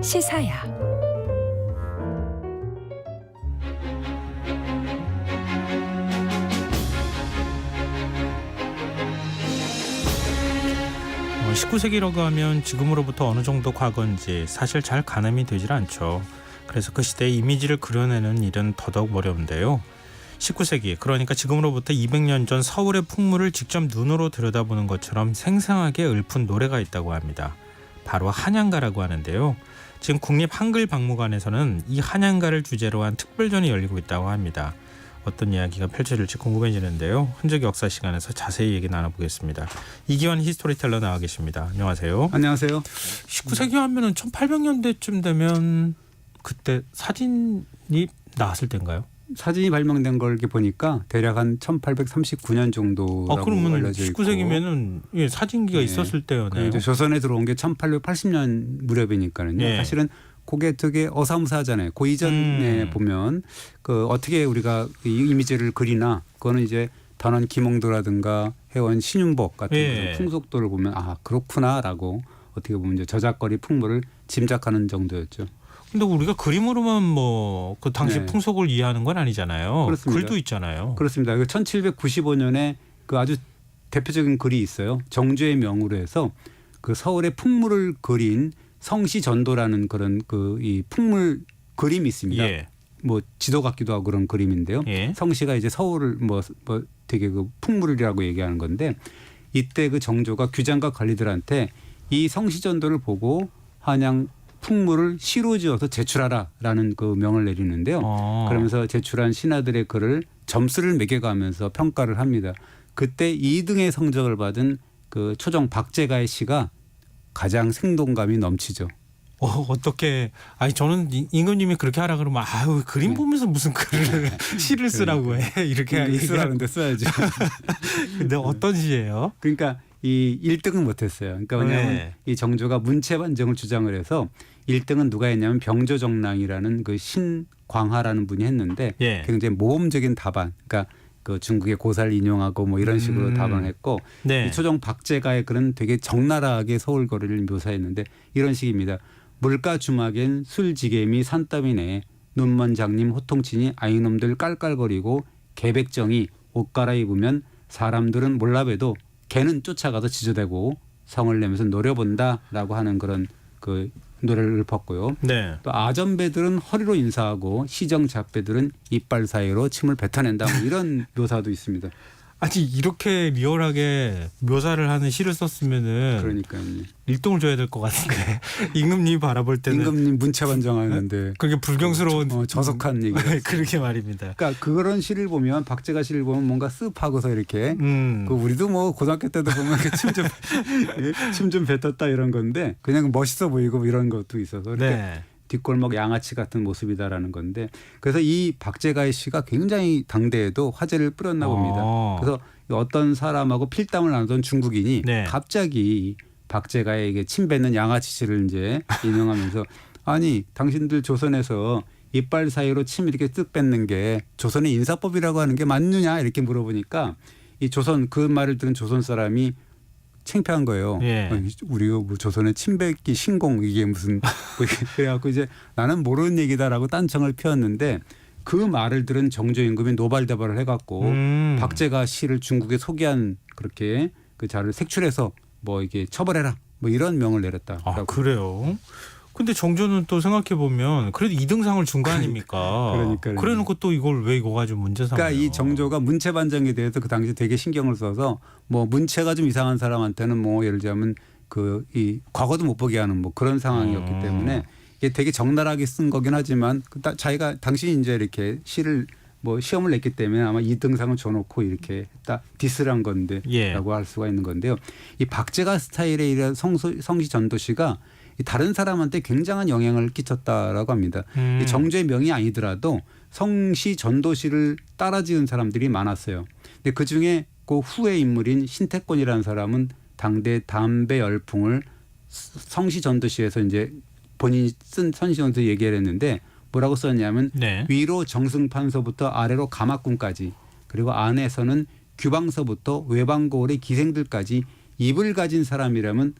시사야. 어, 19세기라고 하면 지금으로부터 어느 정도 과거인지 사실 잘 가늠이 되질 않죠. 그래서 그 시대의 이미지를 그려내는 일은 더더욱 어려운데요. 19세기, 그러니까 지금으로부터 200년 전 서울의 풍물을 직접 눈으로 들여다보는 것처럼 생생하게 읊은 노래가 있다고 합니다. 바로 한양가라고 하는데요. 지금 국립한글박물관에서는 이 한양가를 주제로 한 특별전이 열리고 있다고 합니다. 어떤 이야기가 펼쳐질지 궁금해지는데요. 흔적 역사 시간에서 자세히 얘기 나눠보겠습니다. 이기환 히스토리텔러 나와 계십니다. 안녕하세요. 안녕하세요. 19세기 하면은 1800년대쯤 되면 그때 사진이 나왔을 때인가요? 사진이 발명된 걸 이렇게 보니까 대략 한 1839년 정도라고 그러면 알려져 있고 19세기면은 예, 사진기가 네. 있었을 때였네요. 이제 조선에 들어온 게 1880년 무렵이니까요. 예. 사실은 그게 되게 어사무사하잖아요. 그 이전에 보면 그 어떻게 우리가 이 이미지를 그리나 그거는 이제 단원 김홍도라든가 해원 신윤복 같은 예. 그런 풍속도를 보면 아 그렇구나라고 어떻게 보면 이제 저작거리 풍물을 짐작하는 정도였죠. 근데 우리가 그림으로만 뭐 그 당시 네. 풍속을 이해하는 건 아니잖아요. 그렇습니다. 글도 있잖아요. 그렇습니다. 1795년에 그 아주 대표적인 글이 있어요. 정주의 명으로 해서 그 서울의 풍물을 그린 성시전도라는 그런 그 이 풍물 그림이 있습니다. 예. 뭐 지도 같기도 하고 그런 그림인데요. 예. 성시가 이제 서울을 뭐 되게 그 풍물이라고 얘기하는 건데 이때 그 정조가 규장과 관리들한테 이 성시전도를 보고 한양 풍물을 시로 지어서 제출하라라는 그 명을 내리는데요. 그러면서 제출한 신하들의 글을 점수를 매겨가면서 평가를 합니다. 그때 2등의 성적을 받은 그 초정 박제가의 시가 가장 생동감이 넘치죠. 어떻게 아니 저는 임금님이 그렇게 하라 그러면 아유 그림 네. 보면서 무슨 글을 시를 쓰라고 해 이렇게 쓰라는데 써야죠. 근데 어떤 시예요? 그러니까 이 1등은 못했어요. 그러니까 왜냐하면 네. 이 정조가 문체반정을 주장을 해서 1등은 누가 했냐면 병조정랑이라는 그 신광하라는 분이 했는데 예. 굉장히 모험적인 답안. 그러니까 그 중국의 고사를 인용하고 뭐 이런 식으로 답안했고 네. 이 초정 박제가의 글은 되게 적나라하게 서울 거리를 묘사했는데 이런 식입니다. 물가 주막엔 술지개미 산더미네 눈먼 장님 호통치니 아이놈들 깔깔거리고 개백정이 옷 갈아입으면 사람들은 몰라봬도 개는 쫓아가서 지저대고 성을 내면서 노려본다라고 하는 그런 그 노래를 읊었고요. 네. 또 아전배들은 허리로 인사하고 시정잡배들은 이빨 사이로 침을 뱉어낸다. 뭐 이런 묘사도 있습니다. 아니 이렇게 리얼하게 묘사를 하는 시를 썼으면은 그러니까요. 일등을 줘야 될 것 같은데 임금님이 바라볼 때는 임금님 문체반정하는데 그게 불경스러운 저속한 얘기가 있어요. 그렇게 말입니다. 그러니까 그런 시를 보면 박제가 시를 보면 뭔가 습하고서 이렇게 그 우리도 뭐 고등학교 때도 보면 침 좀 뱉었다 이런 건데 그냥 멋있어 보이고 이런 것도 있어서 이렇게 네. 뒷골목 양아치 같은 모습이다라는 건데 그래서 이 박제가의 시가 굉장히 당대에도 화제를 뿌렸나 봅니다. 그래서 어떤 사람하고 필담을 나누던 중국인이 네. 갑자기 박제가에게 침 뱉는 양아치 시를 이제 인용하면서 아니 당신들 조선에서 이빨 사이로 침 이렇게 쓱 뱉는 게 조선의 인사법이라고 하는 게 맞느냐 이렇게 물어보니까 이 조선 그 말을 들은 조선 사람이 창피한 거예요. 예. 우리가 뭐 조선의 침뱉기 신공 이게 무슨 뭐 그래갖고 이제 나는 모르는 얘기다라고 딴청을 피웠는데 그 말을 들은 정조 임금이 노발대발을 해갖고 박제가 시를 중국에 소개한 그렇게 그 자를 색출해서 뭐 이게 처벌해라 뭐 이런 명을 내렸다. 아 그래요? 근데 정조는 또 생각해 보면 그래도 2등상을 준 거 아닙니까? 그러니까요. 그래놓고 또 이걸 왜 이거 가지고 문제 삼아요? 그러니까 이 정조가 문체반정에 대해서 그 당시 되게 신경을 써서 뭐 문체가 좀 이상한 사람한테는 뭐 예를 들자면 그 이 과거도 못 보게 하는 뭐 그런 상황이었기 때문에 이게 되게 적나라하게 쓴 거긴 하지만 자기가 당신이 이제 이렇게 시를 뭐 시험을 냈기 때문에 아마 2등상을 줘놓고 이렇게 했다 디스를 한 건데라고 할 수가 있는 건데요. 이 박제가 스타일의 이런 성시전도시가 다른 사람한테 굉장한 영향을 끼쳤다라고 합니다. 이 정조의 명이 아니더라도 성시 전도시를 따라 지은 사람들이 많았어요. 근데 그중에 그 후의 인물인 신태권이라는 사람은 당대 담배 열풍을 성시 전도시에서 이제 본인이 쓴 성시 전도 얘기를 했는데 뭐라고 썼냐면 네. 위로 정승판서부터 아래로 가막군까지 그리고 안에서는 규방서부터 외방고을의 기생들까지 입을 가진 사람이라면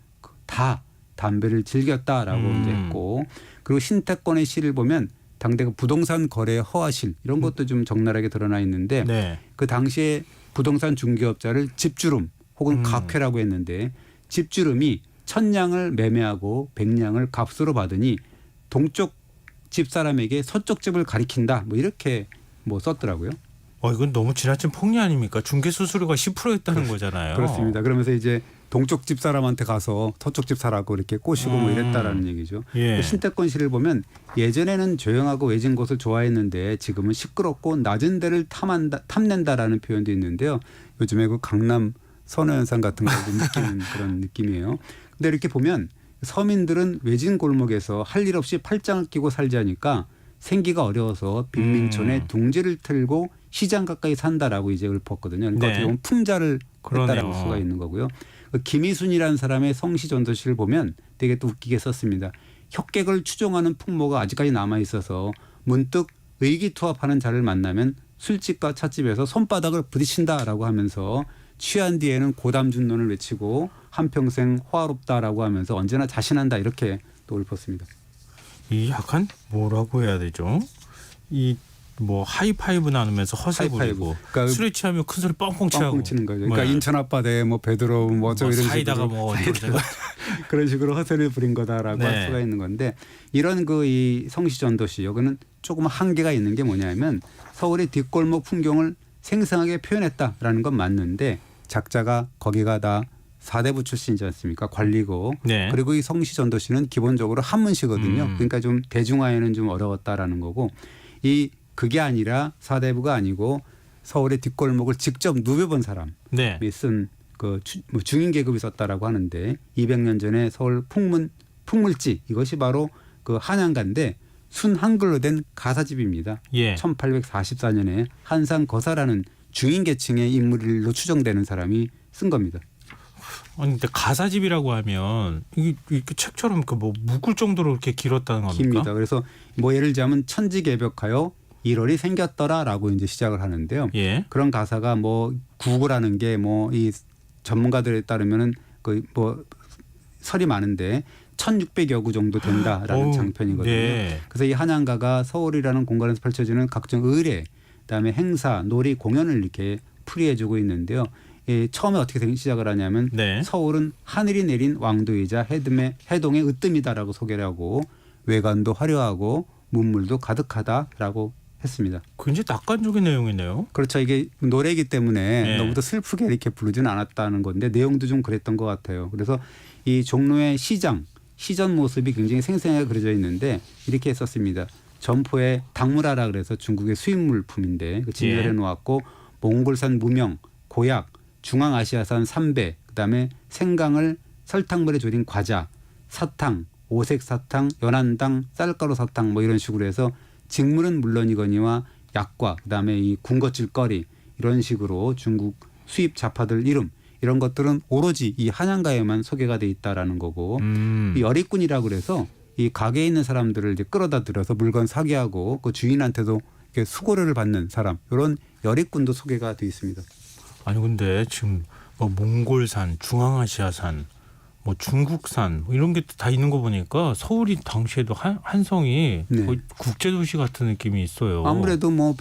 다 담배를 즐겼다라고 이제 했고 그리고 신태권의 시를 보면 당대 그 부동산 거래 허와실 이런 것도 좀 적나라하게 드러나 있는데 네. 그 당시에 부동산 중개업자를 집주름 혹은 각회라고 했는데 집주름이 1000냥을 매매하고 100냥을 값으로 받으니 동쪽 집 사람에게 서쪽 집을 가리킨다 뭐 이렇게 뭐 썼더라고요. 이건 너무 지나친 폭리 아닙니까? 중개 수수료가 10%였다는 거잖아요. 그렇습니다. 그러면서 이제 동쪽 집 사람한테 가서 서쪽 집 사라고 이렇게 꼬시고 뭐 이랬다라는 얘기죠. 예. 신태권 시를 보면 예전에는 조용하고 외진 곳을 좋아했는데 지금은 시끄럽고 낮은 데를 탐낸다라는 표현도 있는데요. 요즘에 그 강남 선호현상 같은 걸 좀 느끼는 그런 느낌이에요. 근데 이렇게 보면 서민들은 외진 골목에서 할 일 없이 팔짱을 끼고 살자니까 생기가 어려워서 빈민촌에 둥지를 틀고 시장 가까이 산다라고 이제 읊었거든요. 그러니까 네. 어떻게 보면 풍자를 했다라고 그러네요. 볼 수가 있는 거고요. 김희순이라는 사람의 성시전도시를 보면 되게 또 웃기게 썼습니다. 혁객을 추종하는 풍모가 아직까지 남아 있어서 문득 의기투합하는 자를 만나면 술집과 찻집에서 손바닥을 부딪힌다라고 하면서 취한 뒤에는 고담준론을 외치고 한평생 호화롭다라고 하면서 언제나 자신한다 이렇게 또 읊었습니다. 이 약간 뭐라고 해야 되죠? 이 뭐 하이파이브 나누면서 허세 하이파이브. 부리고 그러니까 술에 취하면 큰 소리 뻥뻥 치고 뻥뻥 치는 거죠. 그러니까 네. 인천 앞바다에 뭐 베드로 뭐저 이런 사이다가 식으로 뭐 사이다가 그런 식으로 허세를 부린 거다라고 네. 할 수가 있는 건데 이런 그 이 성시전도시 여기는 조금 한계가 있는 게 뭐냐면 서울의 뒷골목 풍경을 생생하게 표현했다라는 건 맞는데 작자가 거기가 다 사대부 출신이지 않습니까? 관리고 네. 그리고 이 성시전도시는 기본적으로 한문시거든요. 그러니까 좀 대중화에는 좀 어려웠다라는 거고 이 그게 아니라 사대부가 아니고 서울의 뒷골목을 직접 누벼본 사람이 네. 쓴 그 중인 계급이 썼다라고 하는데 200년 전에 서울 풍물지 이것이 바로 그 한양가인데 순 한글로 된 가사집입니다. 예. 1844년에 한상 거사라는 중인 계층의 인물로 추정되는 사람이 쓴 겁니다. 아니 근데 가사집이라고 하면 이게 이렇게 책처럼 그 뭐 묶을 정도로 이렇게 길었다는 겁니까? 깁니다. 그래서 뭐 예를 들자면 천지개벽하여 1월이 생겼더라라고 이제 시작을 하는데요. 예. 그런 가사가 뭐 구구라는 게 뭐 이 전문가들에 따르면은 그 뭐 설이 많은데 1600여 구 정도 된다라는 어우, 장편이거든요. 네. 그래서 이 한양가가 서울이라는 공간에서 펼쳐지는 각종 의례, 그다음에 행사, 놀이, 공연을 이렇게 풀이해주고 있는데요. 처음에 어떻게 시작을 하냐면 네. 서울은 하늘이 내린 왕도이자 해동의 으뜸이다라고 소개를 하고 외관도 화려하고 문물도 가득하다라고 했습니다. 굉장히 낙관적인 내용이네요. 그렇죠. 이게 노래이기 때문에 네. 너무도 슬프게 이렇게 부르지는 않았다는 건데 내용도 좀 그랬던 것 같아요. 그래서 이 종로의 시전 모습이 굉장히 생생하게 그려져 있는데 이렇게 했었습니다. 점포에 당무라라 그래서 중국의 수입 물품인데 그 진열해 놓았고 몽골산 무명, 고약, 중앙아시아산 삼배, 그다음에 생강을 설탕물에 졸인 과자, 사탕, 오색 사탕, 연한당, 쌀가루 사탕 뭐 이런 식으로 해서 직물은 물론이거니와 약과 그다음에 이 군것질거리 이런 식으로 중국 수입 자파들 이름 이런 것들은 오로지 이 한양가에만 소개가 돼 있다라는 거고 이 여리꾼이라고 그래서 이 가게에 있는 사람들을 이제 끌어다 들여서 물건 사게 하고 그 주인한테도 이렇게 수고료를 받는 사람 이런 여리꾼도 소개가 돼 있습니다. 아니 근데 지금 뭐 몽골산, 중앙아시아산, 뭐 중국산 뭐 이런 게 다 있는 거 보니까 서울이 당시에도 한성이 네. 거의 국제도시 같은 느낌이 있어요. 아무래도 뭐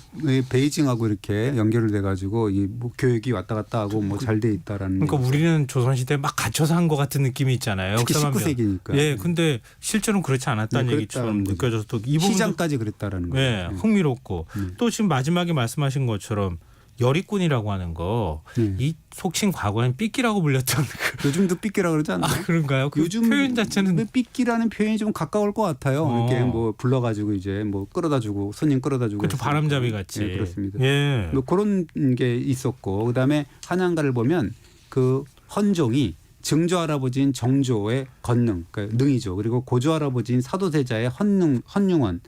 베이징하고 이렇게 연결을 돼가지고 이 뭐 교육이 왔다 갔다 하고 뭐 잘 돼 있다라는. 그러니까 우리는 조선시대에 막 갇혀서 한 것 같은 느낌이 있잖아요. 특히 역사만 19세기니까. 예, 근데 실제로는 그렇지 않았다는 네, 얘기처럼 그랬다는 느껴져서 또 이 부분도 시장까지 그랬다라는 거예요. 예, 흥미롭고 또 지금 마지막에 말씀하신 것처럼 여리꾼이라고 하는 거 이 속칭 과거엔 삐끼라고 불렸던 요즘도 삐끼라고 그러지 않나요? 그런가요? 그 요즘 표현 자체는 삐끼라는 표현이 좀 가까울 것 같아요. 이렇게 뭐 불러가지고 이제 뭐 끌어다주고 손님 끌어다주고. 그렇죠. 바람잡이 같이. 네, 그렇습니다. 예. 뭐 그런 게 있었고 그다음에 한양가를 보면 그 헌종이 증조 할아버지인 정조의 건능, 그러니까 능이죠. 그리고 고조 할아버지인 사도세자의 헌융원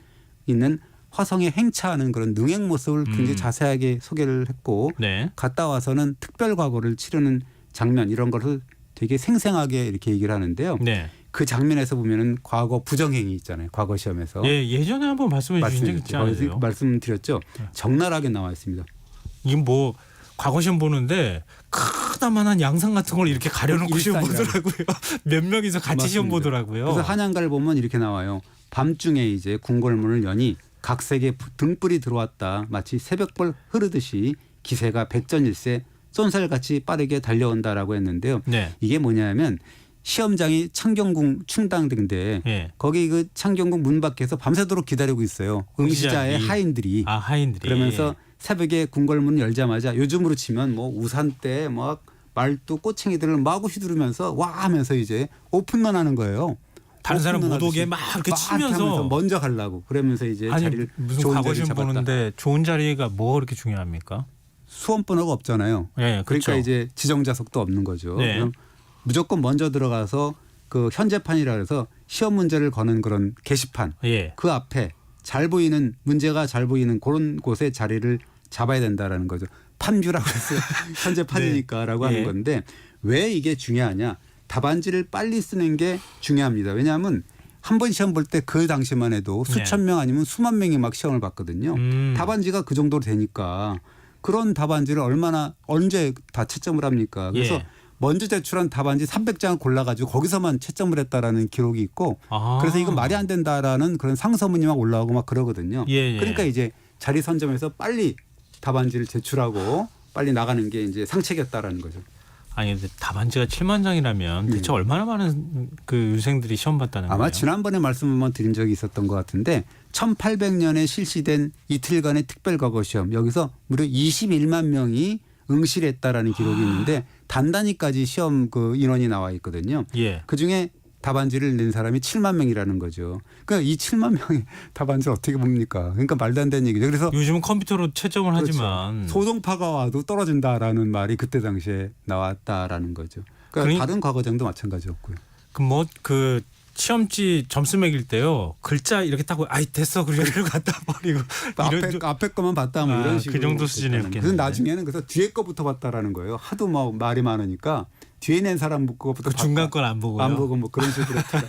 있는 화성에 행차하는 그런 능행 모습을 굉장히 자세하게 소개를 했고 네. 갔다 와서는 특별 과거를 치르는 장면 이런 것을 되게 생생하게 이렇게 얘기를 하는데요. 네. 그 장면에서 보면은 과거 부정행위 있잖아요. 과거 시험에서. 예, 예전에 한번 말씀해 주신 적 있지 않으세요? 말씀드렸죠. 적나라하게 나와 있습니다. 이게 뭐 과거 시험 보는데 크다만한 양상 같은 걸 이렇게 가려놓고 시험 일산이라고. 보더라고요. 몇 명이서 같이 시험 맞습니다. 보더라고요. 그래서 한양가를 보면 이렇게 나와요. 밤중에 이제 궁궐문을 여니 각색의 등불이 들어왔다. 마치 새벽벌 흐르듯이 기세가 백전일세 쏜살같이 빠르게 달려온다라고 했는데요. 네. 이게 뭐냐면 시험장이 창경궁 충당대인데 예. 거기 그 창경궁 문 밖에서 밤새도록 기다리고 있어요. 응시자의 응시자들이. 하인들이. 아, 하인들이. 그러면서 새벽에 궁궐문을 열자마자 요즘으로 치면 뭐 우산대 막 말뚝 꼬챙이들을 마구 휘두르면서 와 하면서 이제 오픈런 하는 거예요. 다른 사람 못 오픈런 오게 하듯이 막 이렇게 막 치면서 하면서 먼저 가려고 그러면서 이제 아니 자리를 무슨 좋은 과거 자리를 시험 잡았다. 보는데 좋은 자리가 뭐가 그렇게 중요합니까? 수험 번호가 없잖아요. 예, 그렇죠. 그러니까 이제 지정 좌석도 없는 거죠. 네. 그럼 무조건 먼저 들어가서 그 현재판이라 해서 시험 문제를 거는 그런 게시판 예. 그 앞에 잘 보이는 문제가 잘 보이는 그런 곳에 자리를 잡아야 된다라는 거죠. 판뷰라고 했어요. 현재판이니까라고 네. 하는 예. 건데 왜 이게 중요하냐? 답안지를 빨리 쓰는 게 중요합니다. 왜냐하면 한 번 시험 볼 때 그 당시만 해도 수천 명 아니면 수만 명이 막 시험을 봤거든요. 답안지가 그 정도로 되니까 그런 답안지를 언제 다 채점을 합니까? 그래서 예. 먼저 제출한 답안지 300장을 골라가지고 거기서만 채점을 했다라는 기록이 있고 아. 그래서 이건 말이 안 된다라는 그런 상서문이 막 올라오고 막 그러거든요. 예, 예. 그러니까 이제 자리 선점해서 빨리 답안지를 제출하고 빨리 나가는 게 이제 상책이었다라는 거죠. 아니 근데 답안지가 7만 장이라면 대체 얼마나 많은 그 유생들이 시험 봤다는 아마 거예요? 지난번에 말씀 한번 드린 적이 있었던 것 같은데 1800년에 실시된 이틀간의 특별과거시험 여기서 무려 21만 명이 응시를 했다라는 기록이 있는데 단단히까지 시험 그 인원이 나와 있거든요. 예. 그중에 답안지를 낸 사람이 7만 명이라는 거죠. 그러니까 이 7만 명의 답안지를 어떻게 봅니까? 그러니까 말도 안 되는 얘기죠. 그래서 요즘은 컴퓨터로 채점을 그렇죠. 하지만 소동파가 와도 떨어진다라는 말이 그때 당시에 나왔다라는 거죠. 그러니까 다른 과거장도 마찬가지였고요. 그 시험지 점수 매길 때요 글자 이렇게 따고 아이 됐어 그리고 이걸 갖다 버리고 앞에 거만 봤다 뭐 이런 식으로. 그 정도 수준이었겠는데. 그래서 나중에는 그래서 뒤에 거부터 봤다라는 거예요. 하도 뭐 말이 많으니까 뒤에 낸 사람 거부터 그 중간 건 안 보고요. 안 보고 뭐 그런 식으로 했더라.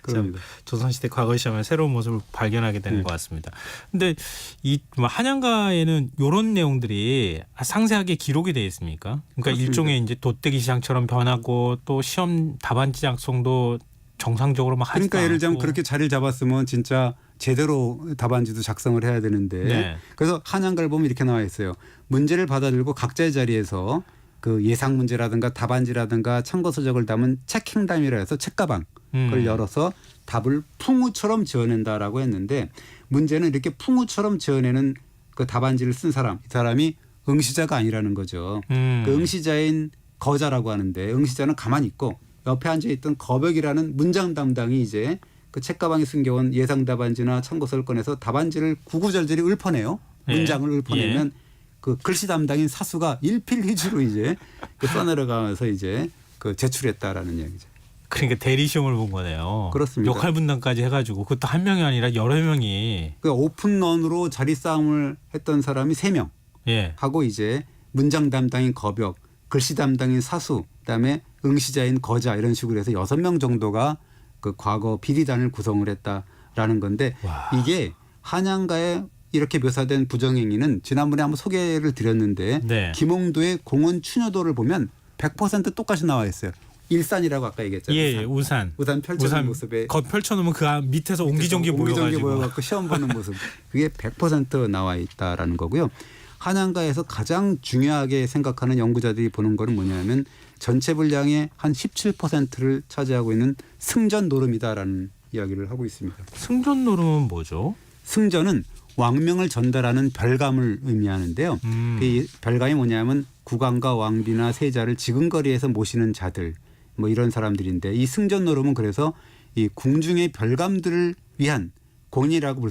그럽니다. 조선시대 과거 시험에 새로운 모습을 발견하게 되는 것 같습니다. 근데 이 한양가에는 이런 내용들이 상세하게 기록이 되어 있습니까? 그러니까 그렇습니다. 일종의 이제 돗대기 시장처럼 변하고 또 시험 답안지 작성도 정상적으로 막 하지 그러니까 예를 들자면 않고. 그렇게 자리를 잡았으면 진짜 제대로 답안지도 작성을 해야 되는데 네. 그래서 한양가를 보면 이렇게 나와 있어요. 문제를 받아들고 각자의 자리에서 그 예상 문제라든가 답안지라든가 참고 서적을 담은 책행담이라 해서 책가방 그걸 열어서 답을 풍우처럼 지어낸다라고 했는데 문제는 이렇게 풍우처럼 지어내는 그 답안지를 쓴 사람 이 사람이 응시자가 아니라는 거죠. 그 응시자인 거자라고 하는데 응시자는 가만히 있고 옆에 앉아있던 거벽이라는 문장 담당이 이제 그 책가방에 숨겨온 예상 답안지나 참고서를 꺼내서 답안지를 구구절절히 읊어내요. 문장을 읊어내면 그 글씨 담당인 사수가 일필휘지로 이제 그 써내려가면서 이제 그 제출했다라는 얘기죠. 그러니까 대리 시험을 본 거네요. 그렇습니다. 역할 분담까지 해가지고 그것도 한 명이 아니라 여러 명이 그 오픈런으로 자리 싸움을 했던 사람이 3명 예. 하고 이제 문장 담당인 거벽, 글씨 담당인 사수, 그다음에 응시자인 거자 이런 식으로 해서 6명 정도가 그 과거 비리단을 구성을 했다라는 건데 와. 이게 한양가에 이렇게 묘사된 부정행위는 지난번에 한번 소개를 드렸는데 네. 김홍도의 공원 추녀도를 보면 100% 똑같이 나와 있어요. 일산이라고 아까 얘기했잖아요. 예, 우산. 우산 펼쳐진 모습에 펼쳐놓으면 그 밑에서 옹기종기 옹기종기 모여가지고. 모여갖고 시험 보는 모습 그게 100% 나와 있다라는 거고요. 한양가에서 가장 중요하게 생각하는 연구자들이 보는 거는 뭐냐면 전체 분량의 한 17%를 차지하고 있는 승전 노름이다라는 이야기를 하고 있습니다. 승전 노름은 뭐죠? 승전은 왕명을 전달하는 별감을 의미하는데요. 이 별감이 뭐냐면 국왕과 왕비나 세자를 지근거리에서 모시는 자들 뭐 이런 사람들인데 이 승전 노름은 그래서 이 궁중의 별감들을 위한 공연이라고 볼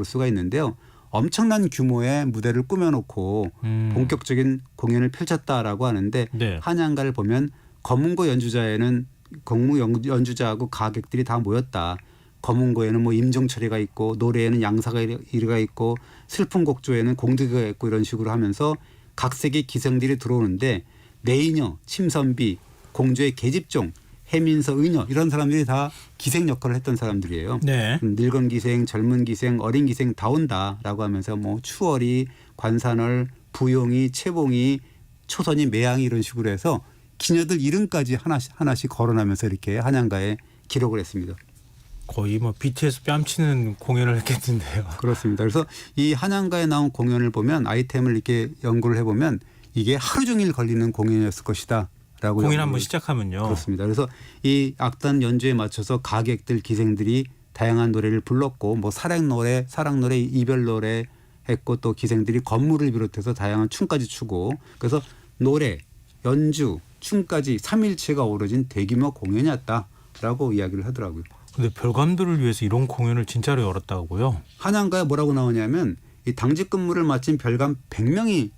수가 있는데요. 엄청난 규모의 무대를 꾸며놓고 본격적인 공연을 펼쳤다라고 하는데 네. 한양가를 보면 검은고 연주자에는 공무 연주자하고 가객들이 다 모였다. 검은고에는 뭐 임종철이가 있고 노래에는 양사가 있고 슬픈곡조에는 공덕이가 있고 이런 식으로 하면서 각색의 기생들이 들어오는데 내이녀, 침선비, 공주의 계집종, 해민서, 의녀 이런 사람들이 다 기생 역할을 했던 사람들이에요. 네. 늙은 기생, 젊은 기생, 어린 기생 다 온다라고 하면서 뭐 추월이, 관산월, 부용이, 채봉이, 초선이, 매양이 이런 식으로 해서 기녀들 이름까지 하나씩 거론하면서 이렇게 한양가에 기록을 했습니다. 거의 뭐 BTS 뺨치는 공연을 했겠는데요. 그렇습니다. 그래서 이 한양가에 나온 공연을 보면 아이템을 이렇게 연구를 해보면 이게 하루 종일 걸리는 공연이었을 것이다. 라고 공연 한번 시작하면요. 그렇습니다. 그래서 이 악단 연주에 맞춰서 가객들, 기생들이 다양한 노래를 불렀고 뭐 사랑 노래, 이별 노래 했고 또 기생들이 건물을 비롯해서 다양한 춤까지 추고 그래서 노래, 연주, 춤까지 3일체가 어우러진 대규모 공연이었다라고 이야기를 하더라고요. 근데 별감들을 위해서 이런 공연을 진짜로 열었다고요? 한양가에 뭐라고 나오냐면 이 당직 근무를 마친 별감 100명이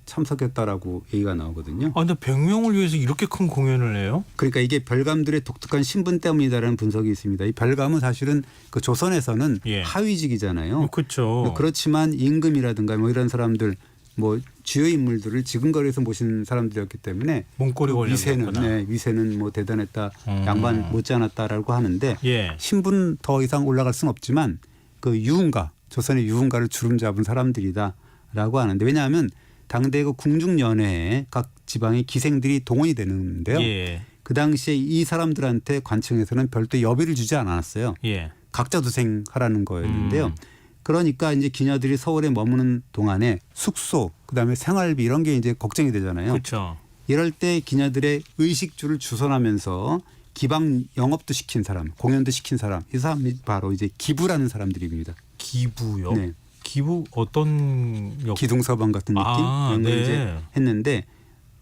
참석했다라고 얘기가 나오거든요. 아, 근데 100명을 위해서 이렇게 큰 공연을 해요? 그러니까 이게 별감들의 독특한 신분 때문이다라는 분석이 있습니다. 이 별감은 사실은 그 조선에서는 예. 하위직이잖아요. 그렇죠. 그렇지만 임금이라든가 뭐 이런 사람들 뭐 주요 인물들을 지금거리에서 모신 사람들이었기 때문에 문고리 권력이었구나. 위세는 뭐 대단했다, 양반 못지않았다라고 하는데 예. 신분 더 이상 올라갈 수는 없지만 그 유흥가, 조선의 유흥가를 주름 잡은 사람들이다라고 하는데 왜냐하면 당대 그 궁중연회에 각 지방의 기생들이 동원이 되는데요. 예. 그 당시에 이 사람들한테 관청에서는 별도 여비를 주지 않았어요. 예. 각자 도생하라는 거였는데요. 그러니까 이제 기녀들이 서울에 머무는 동안에 숙소, 그다음에 생활비 이런 게 이제 걱정이 되잖아요. 그렇죠. 이럴 때 기녀들의 의식주를 주선하면서 기방 영업도 시킨 사람, 공연도 시킨 사람, 이 사람이 바로 이제 기부라는 사람들입니다. 기부요? 네. 기부 어떤 기둥서방 같은 느낌 이런 걸 네. 이제 했는데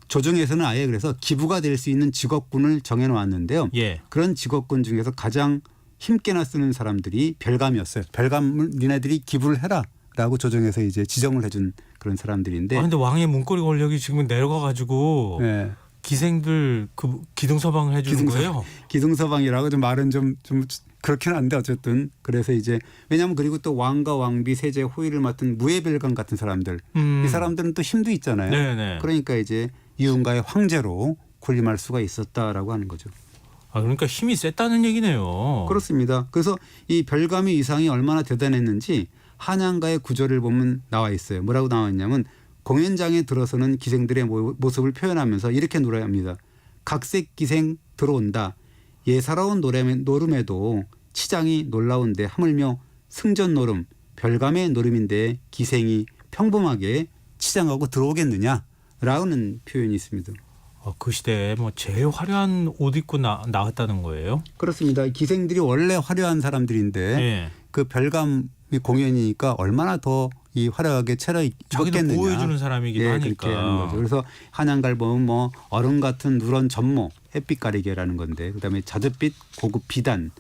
조정에서는 아예 그래서 기부가 될 수 있는 직업군을 정해놓았는데요. 예. 그런 직업군 중에서 가장 힘께나 쓰는 사람들이 별감이었어요. 별감을 니네들이 기부를 해라라고 조정에서 이제 지정을 해준 그런 사람들인데. 아, 근데 왕의 문고리 권력이 지금 내려가가지고 네. 기생들 그 기둥서방을 해주는 거예요? 기둥서방이라고 좀 말은 좀 그렇긴 한데 어쨌든 그래서 이제 왜냐하면 그리고 또 왕과 왕비, 세제, 호위를 맡은 무예별감 같은 사람들 이 사람들은 또 힘도 있잖아요. 네네. 그러니까 이제 유흥가의 황제로 군림할 수가 있었다라고 하는 거죠. 아, 그러니까 힘이 셌다는 얘기네요. 그렇습니다. 그래서 이 별감의 위상이 얼마나 대단했는지 한양가의 구절을 보면 나와 있어요. 뭐라고 나와 있냐면 공연장에 들어서는 기생들의 모습을 표현하면서 이렇게 노래합니다. 각색 기생 들어온다. 예사로운 노름에도 치장이 놀라운데 하물며 승전 노름, 별감의 노름인데 기생이 평범하게 치장하고 들어오겠느냐라는 표현이 있습니다. 그 시대에 뭐 제일 화려한 옷 입고 나왔다는 거예요? 그렇습니다. 기생들이 원래 화려한 사람들인데 예. 그 별감이 공연이니까 얼마나 더 이 화려하게 자기도 차려입겠느냐. 보호해주는 사람이기도 하니까. 그렇게 하는 거죠. 그래서 한양가를 보면 뭐 얼음 같은 누런 전모, 햇빛 가리개라는 건데 그다음에 자줏빛 고급 비단,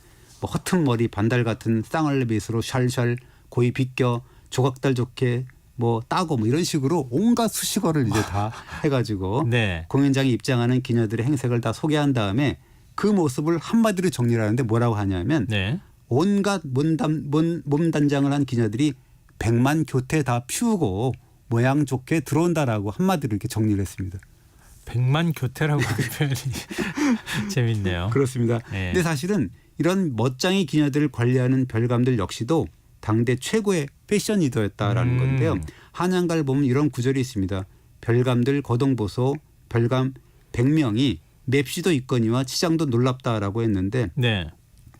뭐 허튼 머리 반달 같은 쌍얼레빗으로 샬샬 고이 빗겨 조각달 좋게 뭐 따고 뭐 이런 식으로 온갖 수식어를 이제 다 해가지고 네. 공연장에 입장하는 기녀들의 행색을 다 소개한 다음에 그 모습을 한마디로 정리를 하는데 뭐라고 하냐면 네. 온갖 몸단장을 한 기녀들이 100만 교태 다 피우고 모양 좋게 들어온다라고 한마디로 이렇게 정리를 했습니다. 100만 교태라고 하는 표현이 재밌네요. 그렇습니다. 네. 근데 사실은 이런 멋쟁이 기녀들을 관리하는 별감들 역시도 당대 최고의 패션 리더였다라는 건데요. 한양가를 보면 이런 구절이 있습니다. 별감들 거동보소 별감 100명이 맵시도 있거니와 치장도 놀랍다라고 했는데 네.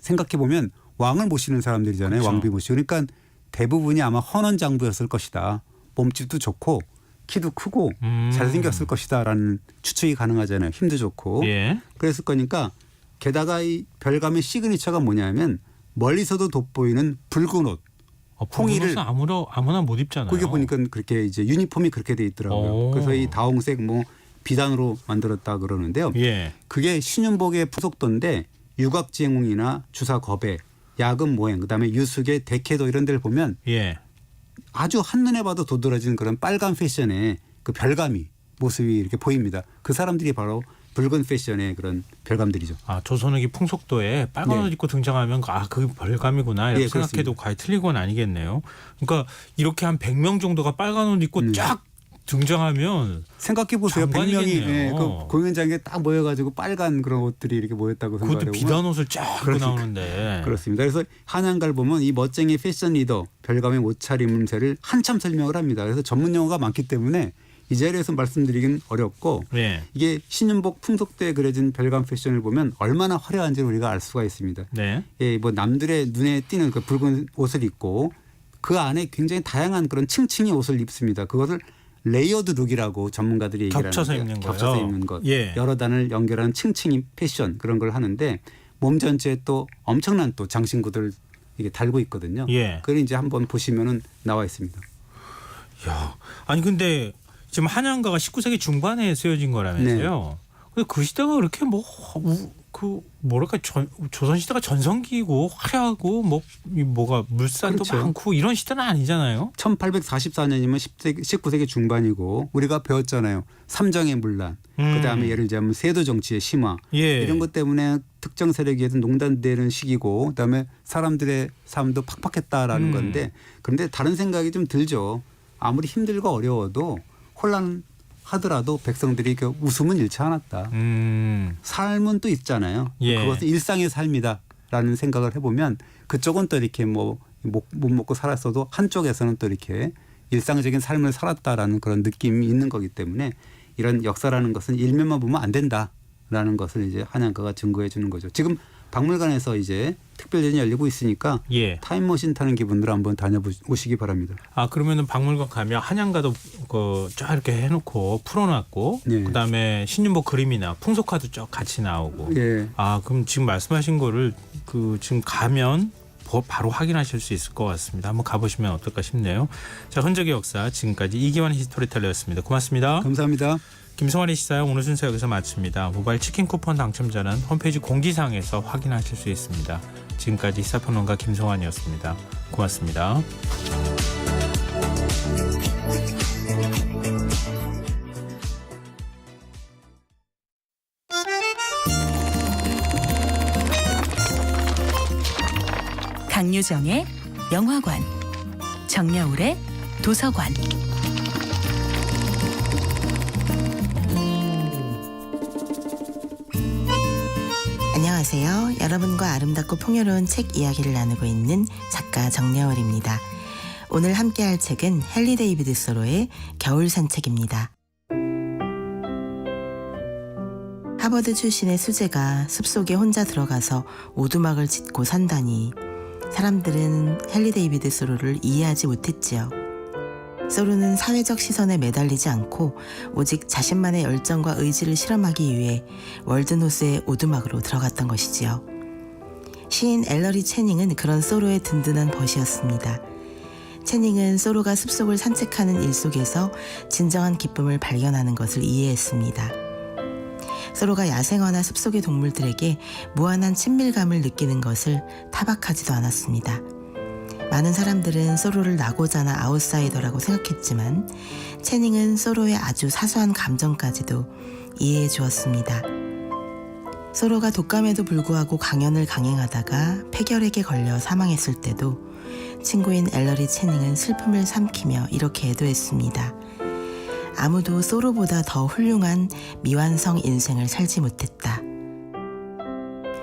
생각해 보면 왕을 모시는 사람들이잖아요. 그렇죠. 왕비 모시고 그러니까 대부분이 아마 헌원장부였을 것이다. 몸집도 좋고 키도 크고 잘생겼을 것이다라는 추측이 가능하잖아요. 힘도 좋고. 예. 그랬을 거니까 게다가 이 별감의 시그니처가 뭐냐면 멀리서도 돋보이는 붉은 옷. 홍이를 아무나 못 입잖아요. 그게 보니까 그렇게 이제 유니폼이 그렇게 돼 있더라고요. 오. 그래서 이 다홍색 뭐 비단으로 만들었다 그러는데요. 예. 그게 신윤복의 푸속도인데 유각지행웅이나 주사겁에 야금 모행 그다음에 유숙의 대캐도 이런 데를 보면 예. 아주 한눈에 봐도 도드라지는 그런 빨간 패션의 그 별감이 모습이 이렇게 보입니다. 그 사람들이 바로 붉은 패션의 그런 별감들이죠. 아, 조선의 풍속도에 빨간 옷 입고 등장하면 그 별감이구나 이렇게 생각해도 과연 틀린 건 아니겠네요. 그러니까 이렇게 한 100명 정도가 빨간 옷 입고 쫙 등장하면 생각해 보세요. 100명이 장관이겠네요. 그 공연장에 딱 모여가지고 빨간 그런 옷들이 이렇게 모였다고 그것도 생각해 보면 비단 옷을 쫙 입고 그러니까. 나오는데. 그렇습니다. 그래서 한양가를 보면 이 멋쟁이 패션 리더 별감의 옷차림새를 한참 설명을 합니다. 그래서 전문 용어가 많기 때문에 이 자리에서 말씀드리긴 어렵고 네. 이게 신윤복 풍속대에 그려진 별감 패션을 보면 얼마나 화려한지 우리가 알 수가 있습니다. 네. 예, 뭐 남들의 눈에 띄는 그 붉은 옷을 입고 그 안에 굉장히 다양한 그런 층층이 옷을 입습니다. 그것을 레이어드 룩이라고 전문가들이 얘기를 겹쳐서 하는데 입는 거예요. 겹쳐서 입는 것. 예. 여러 단을 연결하는 층층이 패션 그런 걸 하는데 몸 전체에 또 엄청난 또 장신구들 이게 달고 있거든요. 예. 그걸 이제 한번 보시면은 나와 있습니다. 야, 아니 근데 지금 한양가가 19세기 중반에 쓰여진 거라면서요. 근데 그 시대가 그렇게 뭐랄까 조선 시대가 전성기고 화려하고 뭐가 물산도 그렇죠. 많고 이런 시대는 아니잖아요. 1844년이면 19세기 중반이고 우리가 배웠잖아요. 삼정의 문란, 그다음에 예를 들자면 세도 정치의 심화 예. 이런 것 때문에 특정 세력에 의해서 농단되는 시기고 그다음에 사람들의 삶도 팍팍했다라는 건데 그런데 다른 생각이 좀 들죠. 아무리 힘들고 어려워도 혼란하더라도 백성들이 그 웃음은 잃지 않았다. 삶은 또 있잖아요. 예. 그것은 일상의 삶이다라는 생각을 해보면 그쪽은 또 이렇게 못 먹고 살았어도 한쪽에서는 또 이렇게 일상적인 삶을 살았다라는 그런 느낌이 있는 거기 때문에 이런 역사라는 것은 일면만 보면 안 된다라는 것을 이제 한양가가 증거해 주는 거죠. 지금 박물관에서 이제 특별전이 열리고 있으니까 예. 타임머신 타는 기분으로 한번 다녀오시기 바랍니다. 아 그러면은 박물관 가면 한양가도 쫙 이렇게 해놓고 풀어놨고 예. 그다음에 신윤복 그림이나 풍속화도 쭉 같이 나오고. 예. 아 그럼 지금 말씀하신 거를 지금 가면 바로 확인하실 수 있을 것 같습니다. 한번 가보시면 어떨까 싶네요. 자 흔적의 역사 지금까지 이기환 히스토리텔러였습니다. 고맙습니다. 감사합니다. 김성환의 시사회 오늘 순서 여기서 마칩니다. 모바일 치킨 쿠폰 당첨자는 홈페이지 공지사항에서 확인하실 수 있습니다. 지금까지 시사평론가 김성환이었습니다. 고맙습니다. 강유정의 영화관, 정여울의 도서관. 안녕하세요. 여러분과 아름답고 풍요로운 책 이야기를 나누고 있는 작가 정여울입니다. 오늘 함께할 책은 헨리 데이비드 소로의 겨울 산책입니다. 하버드 출신의 수재가 숲속에 혼자 들어가서 오두막을 짓고 산다니 사람들은 헨리 데이비드 소로를 이해하지 못했지요. 소로는 사회적 시선에 매달리지 않고 오직 자신만의 열정과 의지를 실험하기 위해 월든호스의 오두막으로 들어갔던 것이지요. 시인 엘러리 채닝은 그런 소로의 든든한 벗이었습니다. 채닝은 소로가 숲속을 산책하는 일 속에서 진정한 기쁨을 발견하는 것을 이해했습니다. 소로가 야생화나 숲속의 동물들에게 무한한 친밀감을 느끼는 것을 타박하지도 않았습니다. 많은 사람들은 소로를 낙오자나 아웃사이더라고 생각했지만 채닝은 소로의 아주 사소한 감정까지도 이해해 주었습니다. 소로가 독감에도 불구하고 강연을 강행하다가 폐결핵에 걸려 사망했을 때도 친구인 엘러리 채닝은 슬픔을 삼키며 이렇게 애도했습니다. 아무도 소로보다 더 훌륭한 미완성 인생을 살지 못했다.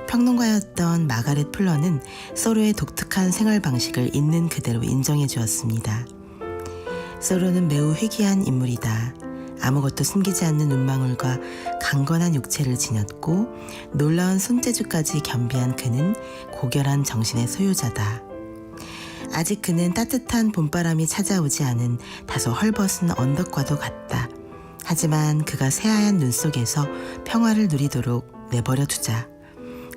평론가였던 마가렛 플러는 소로의 독특한 생활 방식을 있는 그대로 인정해 주었습니다. 소로는 매우 회귀한 인물이다. 아무것도 숨기지 않는 눈망울과 강건한 육체를 지녔고 놀라운 손재주까지 겸비한 그는 고결한 정신의 소유자다. 아직 그는 따뜻한 봄바람이 찾아오지 않은 다소 헐벗은 언덕과도 같다. 하지만 그가 새하얀 눈 속에서 평화를 누리도록 내버려 두자.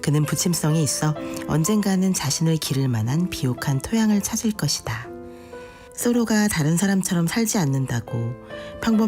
그는 부침성이 있어 언젠가는 자신을 기를 만한 비옥한 토양을 찾을 것이다. 소로가 다른 사람처럼 살지 않는다고 평범한